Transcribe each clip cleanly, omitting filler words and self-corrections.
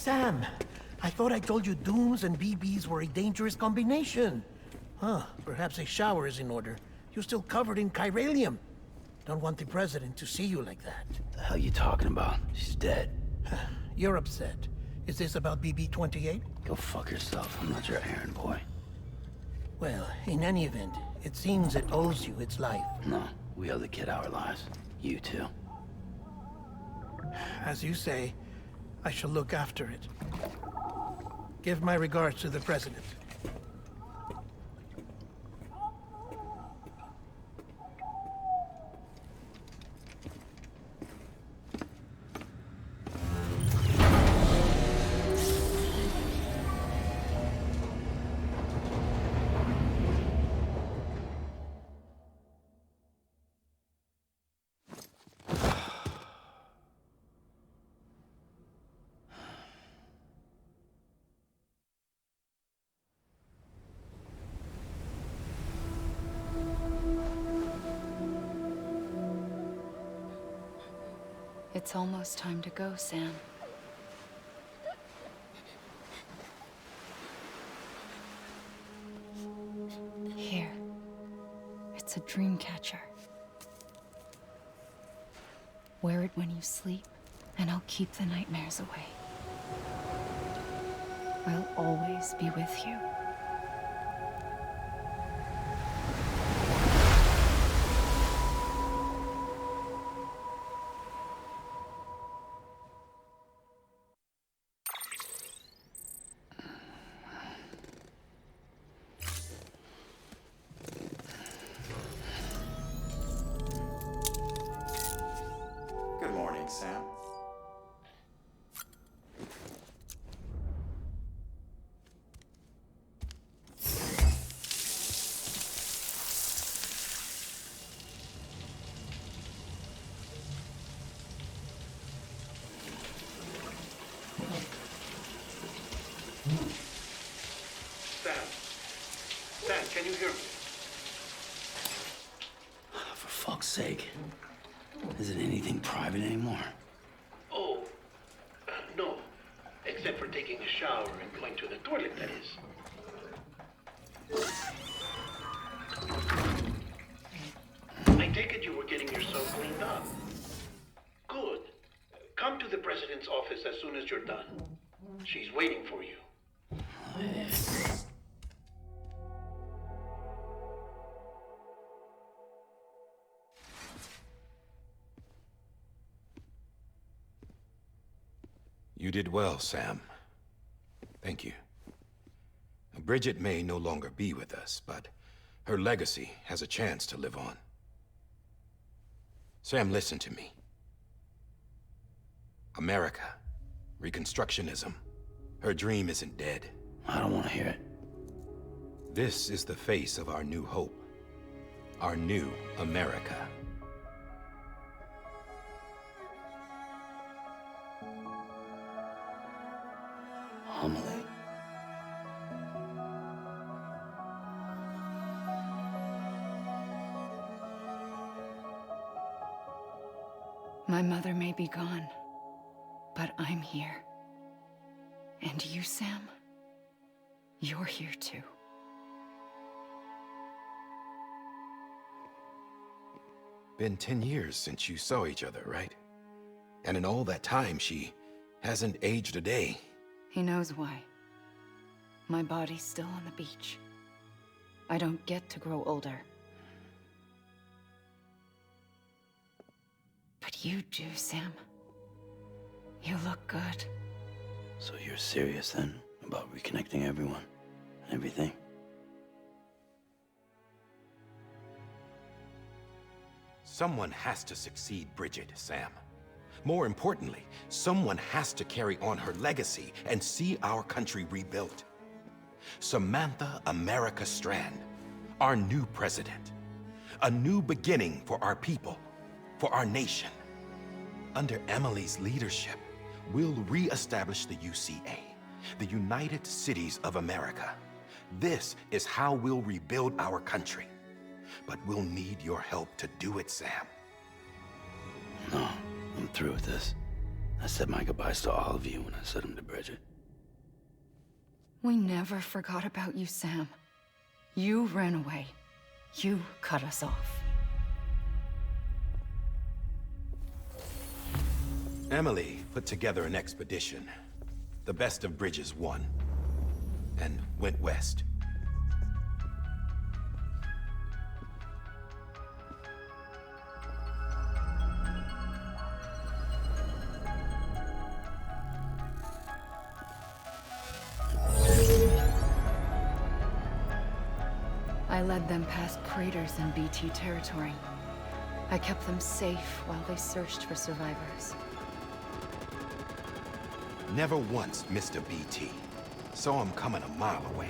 Sam, I thought I told you dooms and BBs were a dangerous combination. Huh, perhaps a shower is in order. You're still covered in chiralium. Don't want the president to see you like that. The hell you talking about? She's dead. You're upset. Is this about BB-28? Go fuck yourself. I'm not your errand boy. Well, in any event, it seems it owes you its life. No, we owe the kid our lives. You too. As you say, I shall look after it. Give my regards to the president. It's almost time to go, Sam. Here. It's a dream catcher. Wear it when you sleep, and I'll keep the nightmares away. I'll always be with you. Good morning, Sam. Sam, can you hear me? For fuck's sake. Isn't anything private anymore? Oh, no. Except for taking a shower and going to the toilet, that is. I take it you were getting yourself cleaned up. Good. Come to the president's office as soon as you're done. She's waiting for you. You did well, Sam. Thank you. Bridget may no longer be with us, but her legacy has a chance to live on. Sam, listen to me. America, Reconstructionism, her dream isn't dead. I don't want to hear it. This is the face of our new hope. Our new America. Homily. My mother may be gone, but I'm here. And you, Sam, you're here too. Been 10 years since you saw each other, right? And in all that time, she hasn't aged a day. He knows why. My body's still on the beach. I don't get to grow older. But you do, Sam. You look good. So you're serious then about reconnecting everyone and everything? Someone has to succeed Bridget, Sam. More importantly, someone has to carry on her legacy and see our country rebuilt. Samantha America Strand, our new president. A new beginning for our people, for our nation. Under Emily's leadership, we'll re-establish the UCA, the United Cities of America. This is how we'll rebuild our country. But we'll need your help to do it, Sam. No, I'm through with this. I said my goodbyes to all of you when I said them to Bridget. We never forgot about you, Sam. You ran away. You cut us off. Emily put together an expedition. The best of Bridges won. And went west. I led them past craters in BT territory. I kept them safe while they searched for survivors. Never once missed a BT. Saw him coming a mile away.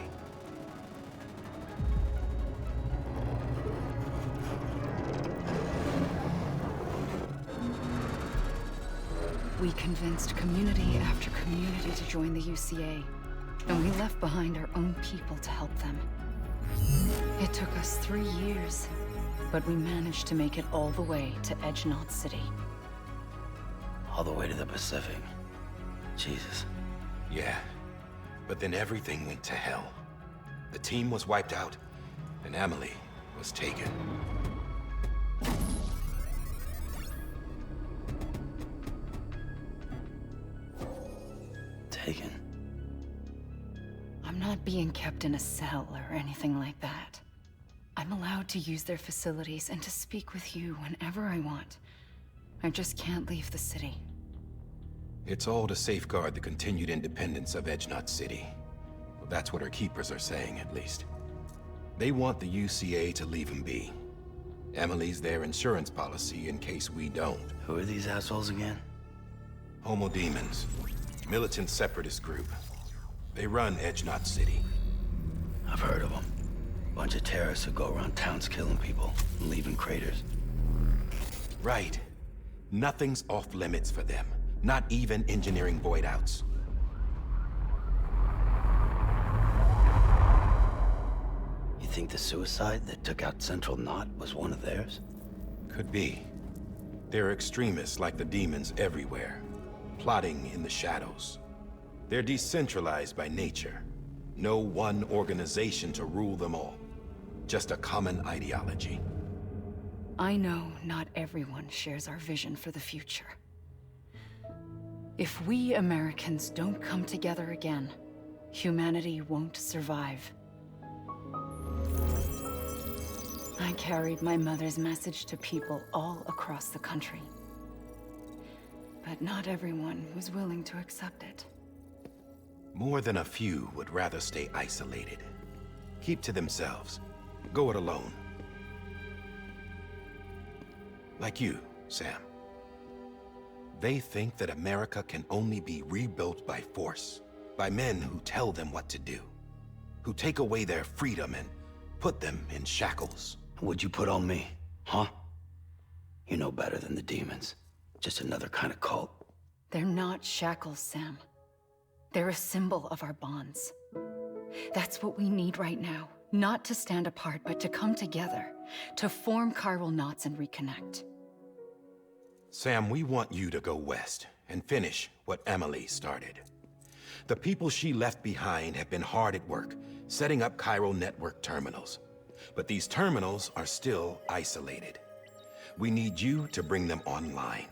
We convinced community after community to join the UCA, and we left behind our own people to help them. It took us 3 years, but we managed to make it all the way to Edge Knot City. All the way to the Pacific. Jesus. Yeah, but then everything went to hell. The team was wiped out, and Emily was taken. Taken. I'm not being kept in a cell or anything like that. I'm allowed to use their facilities and to speak with you whenever I want. I just can't leave the city. It's all to safeguard the continued independence of Edge Knot City. Well, that's what our keepers are saying, at least. They want the UCA to leave him be. Emily's their insurance policy in case we don't. Who are these assholes again? Homo Demons. Militant separatist group. They run Edge Knot City. I've heard of them. Bunch of terrorists who go around towns killing people and leaving craters. Right. Nothing's off limits for them. Not even engineering void outs. You think the suicide that took out Central Knot was one of theirs? Could be. There are extremists like the demons everywhere, plotting in the shadows. They're decentralized by nature. No one organization to rule them all. Just a common ideology. I know not everyone shares our vision for the future. If we Americans don't come together again, humanity won't survive. I carried my mother's message to people all across the country. But not everyone was willing to accept it. More than a few would rather stay isolated. Keep to themselves. Go it alone. Like you, Sam. They think that America can only be rebuilt by force, by men who tell them what to do, who take away their freedom and put them in shackles. What'd you put on me, huh? You know better than the demons. Just another kind of cult. They're not shackles, Sam. They're a symbol of our bonds. That's what we need right now. Not to stand apart, but to come together, to form chiral knots and reconnect. Sam, we want you to go west and finish what Emily started. The people she left behind have been hard at work, setting up chiral network terminals. But these terminals are still isolated. We need you to bring them online.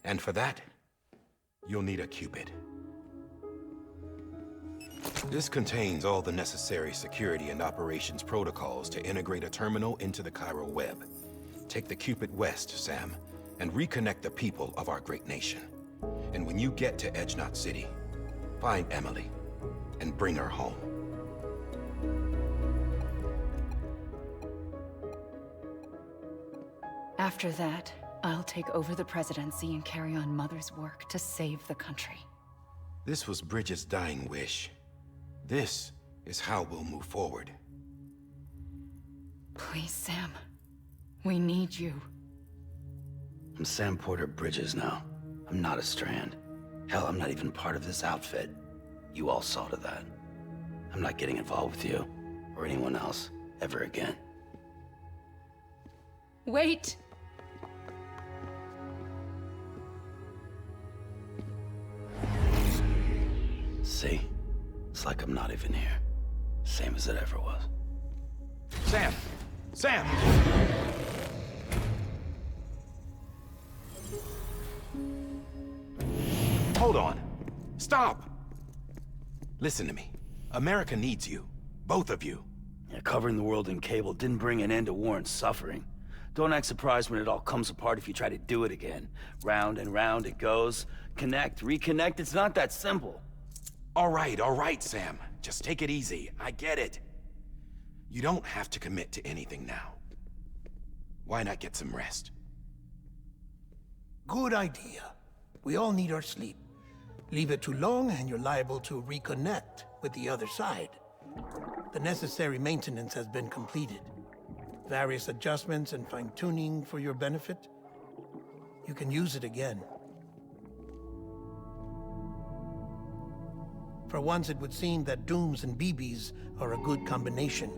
And for that, you'll need a Cupid. This contains all the necessary security and operations protocols to integrate a terminal into the chiral web. Take the Cupid west, Sam, and reconnect the people of our great nation. And when you get to Edge Knot City, find Emily and bring her home. After that, I'll take over the presidency and carry on Mother's work to save the country. This was Bridget's dying wish. This is how we'll move forward. Please, Sam. We need you. I'm Sam Porter Bridges now. I'm not a Strand. Hell, I'm not even part of this outfit. You all saw to that. I'm not getting involved with you, or anyone else, ever again. Wait! Looks like I'm not even here. Same as it ever was. Sam! Sam! Hold on. Stop! Listen to me. America needs you. Both of you. Yeah, covering the world in cable didn't bring an end to war and suffering. Don't act surprised when it all comes apart if you try to do it again. Round and round it goes. Connect, reconnect, it's not that simple. All right, Sam. Just take it easy. I get it. You don't have to commit to anything now. Why not get some rest? Good idea. We all need our sleep. Leave it too long and you're liable to reconnect with the other side. The necessary maintenance has been completed. Various adjustments and fine-tuning for your benefit. You can use it again. For once, it would seem that Dooms and BBs are a good combination.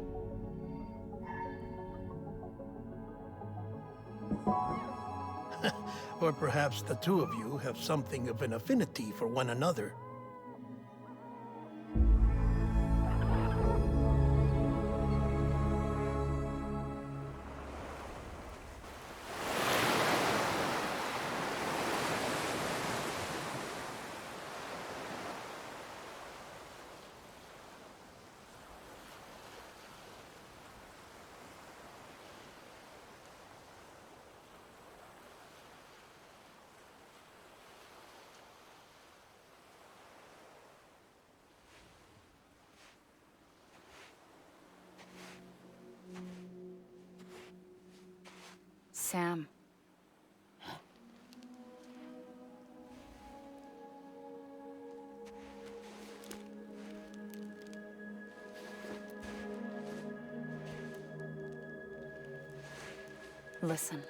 Or perhaps the two of you have something of an affinity for one another. Sam. Listen.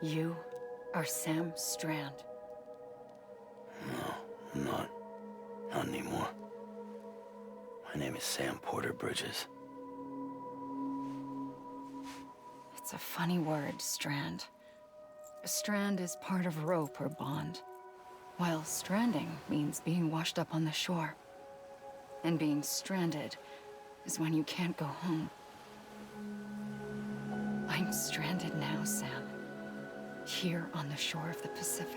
You are Sam Strand. No, I'm not. Not anymore. My name is Sam Porter Bridges. It's a funny word, Strand. A strand is part of rope or bond, while stranding means being washed up on the shore. And being stranded is when you can't go home. I'm stranded now, Sam. Here on the shore of the Pacific.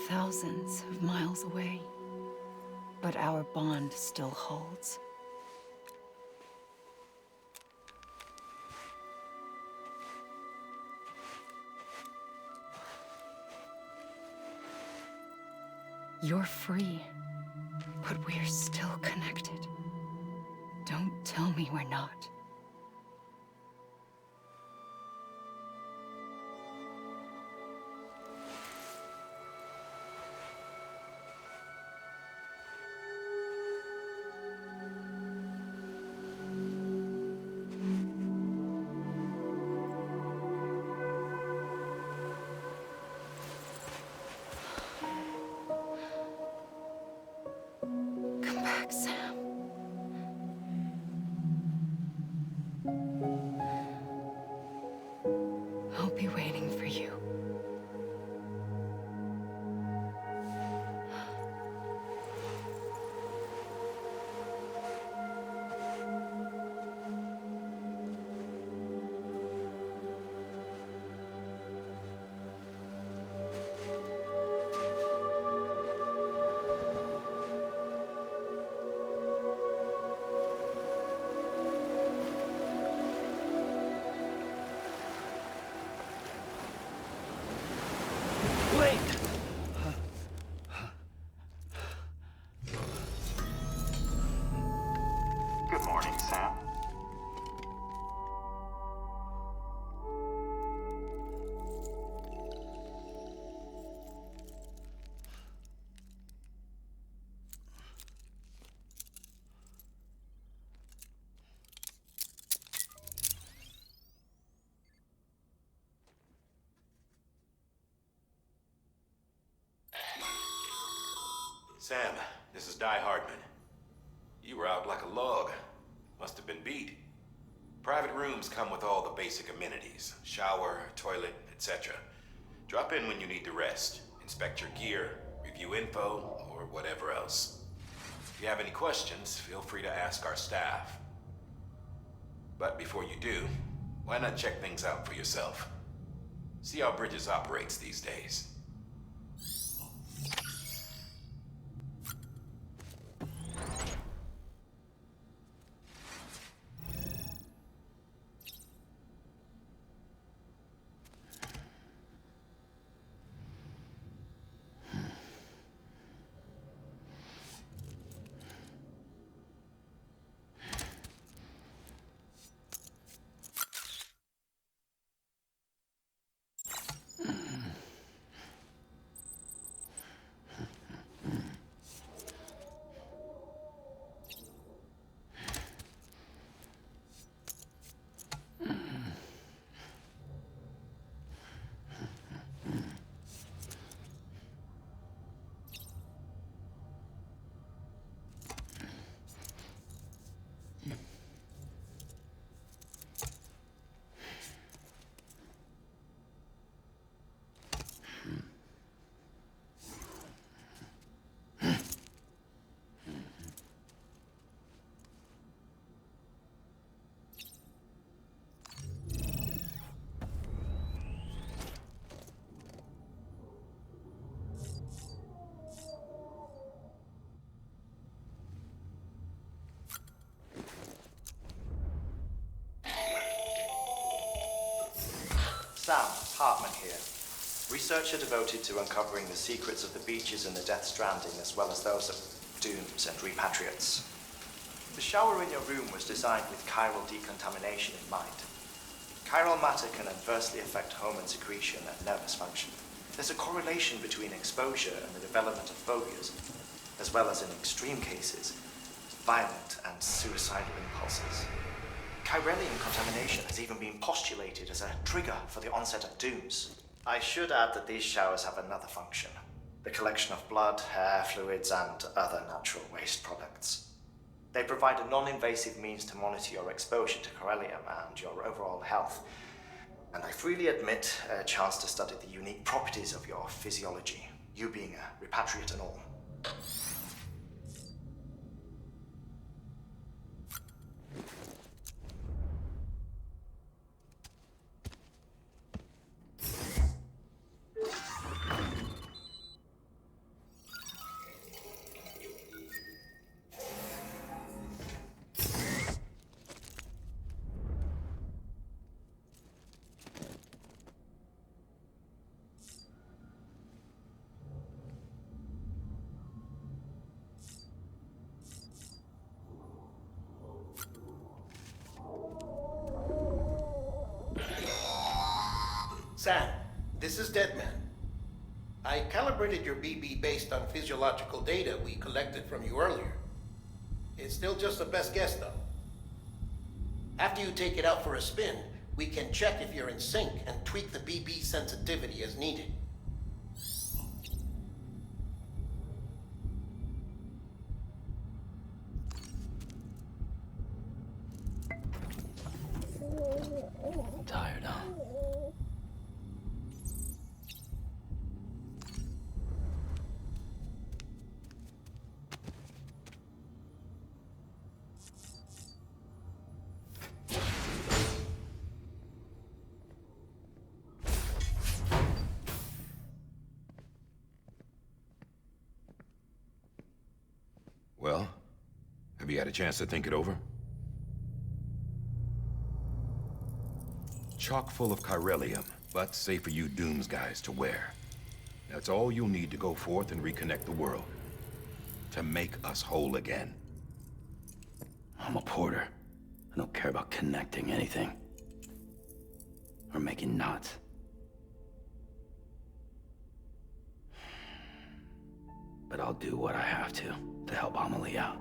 Thousands of miles away, but our bond still holds. You're free, but we're still connected. Don't tell me we're not. Come back, Sam. I'll be waiting for you. Wait! Good morning, Sam. Sam, this is Di Hardman. You were out like a log. Must have been beat. Private rooms come with all the basic amenities. Shower, toilet, etc. Drop in when you need to rest, inspect your gear, review info, or whatever else. If you have any questions, feel free to ask our staff. But before you do, why not check things out for yourself? See how Bridges operates these days. Sam, Hartman here. Researcher devoted to uncovering the secrets of the beaches and the Death Stranding, as well as those of dooms and repatriates. The shower in your room was designed with chiral decontamination in mind. Chiral matter can adversely affect hormone secretion and nervous function. There's a correlation between exposure and the development of phobias, as well as in extreme cases, violent and suicidal impulses. Chiralium contamination has even been postulated as a trigger for the onset of dooms. I should add that these showers have another function: the collection of blood, hair, fluids, and other natural waste products. They provide a non-invasive means to monitor your exposure to chiralium and your overall health, and I freely admit a chance to study the unique properties of your physiology, you being a repatriate and all. Sam, this is Deadman. I calibrated your BB based on physiological data we collected from you earlier. It's still just a best guess, though. After you take it out for a spin, we can check if you're in sync and tweak the BB sensitivity as needed. Tired, huh? Well, have you had a chance to think it over? Chock full of chiralium, but safe for you Dooms guys to wear. That's all you'll need to go forth and reconnect the world. To make us whole again. I'm a porter. I don't care about connecting anything. Or making knots. But I'll do what I have to help Amelie out.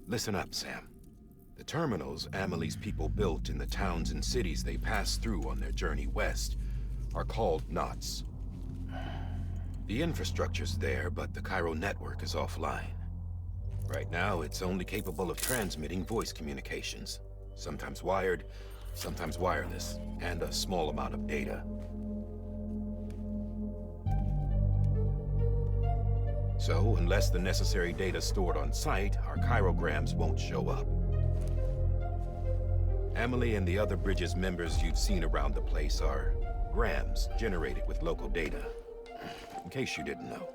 Listen up, Sam. The terminals Amelie's people built in the towns and cities they passed through on their journey west are called knots. The infrastructure's there, but the Cairo network is offline. Right now, it's only capable of transmitting voice communications. Sometimes wired, sometimes wireless, and a small amount of data. So, unless the necessary data's stored on site, our chirograms won't show up. Amelie and the other Bridges members you've seen around the place are grams generated with local data. In case you didn't know.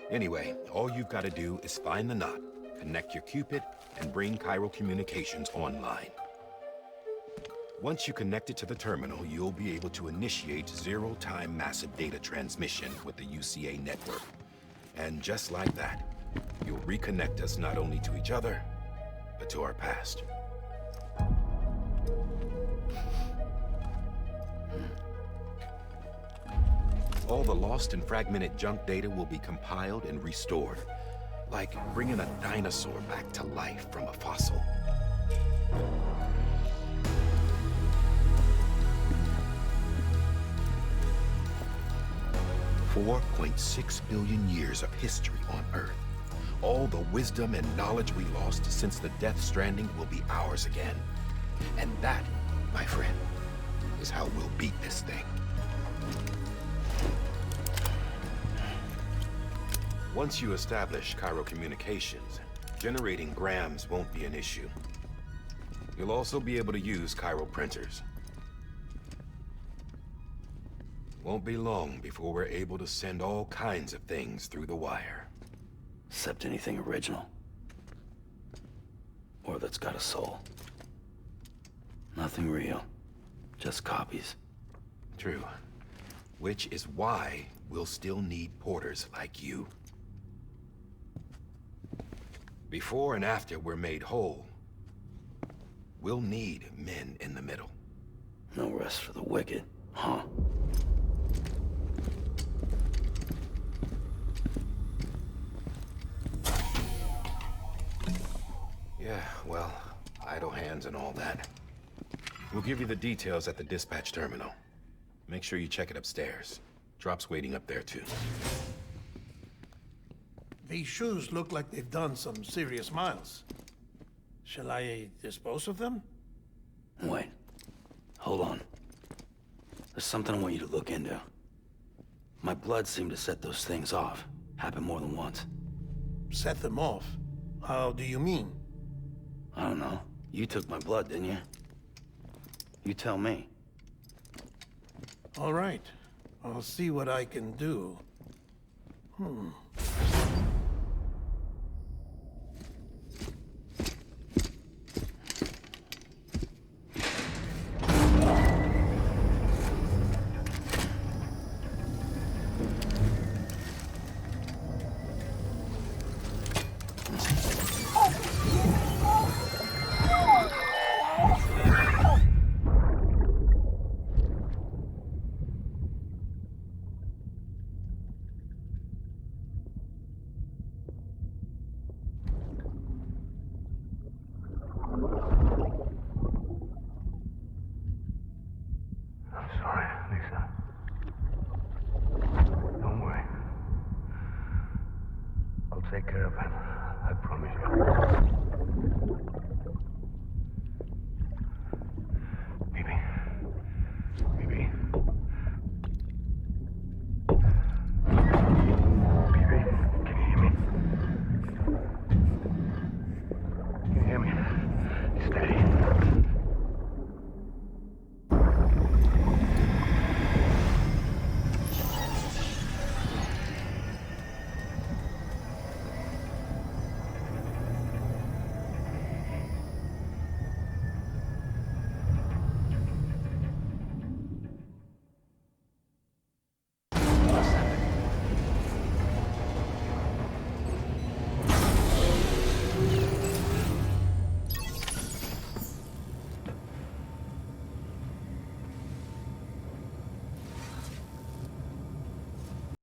Anyway, all you've got to do is find the knot, connect your Cupid, and bring Cairo Communications online. Once you connect it to the terminal, you'll be able to initiate zero-time massive data transmission with the UCA network. And just like that, you'll reconnect us not only to each other, but to our past. All the lost and fragmented junk data will be compiled and restored, like bringing a dinosaur back to life from a fossil. $4.6 billion years of history on Earth. All the wisdom and knowledge we lost since the Death Stranding will be ours again. And that, my friend, is how we'll beat this thing. Once you establish Cairo Communications, generating grams won't be an issue. You'll also be able to use Cairo printers. Won't be long before we're able to send all kinds of things through the wire. Except anything original. Or that's got a soul. Nothing real. Just copies. True. Which is why we'll still need porters like you. Before and after we're made whole, we'll need men in the middle. No rest for the wicked, huh? Yeah, well, idle hands and all that. We'll give you the details at the dispatch terminal. Make sure you check it upstairs. Drop's waiting up there, too. These shoes look like they've done some serious miles. Shall I dispose of them? Wait. Hold on. There's something I want you to look into. My blood seemed to set those things off. Happened more than once. Set them off? How do you mean? I don't know. You took my blood, didn't you? You tell me. All right. I'll see what I can do. I'm sorry, Lisa. Don't worry. I'll take care of it. I promise you.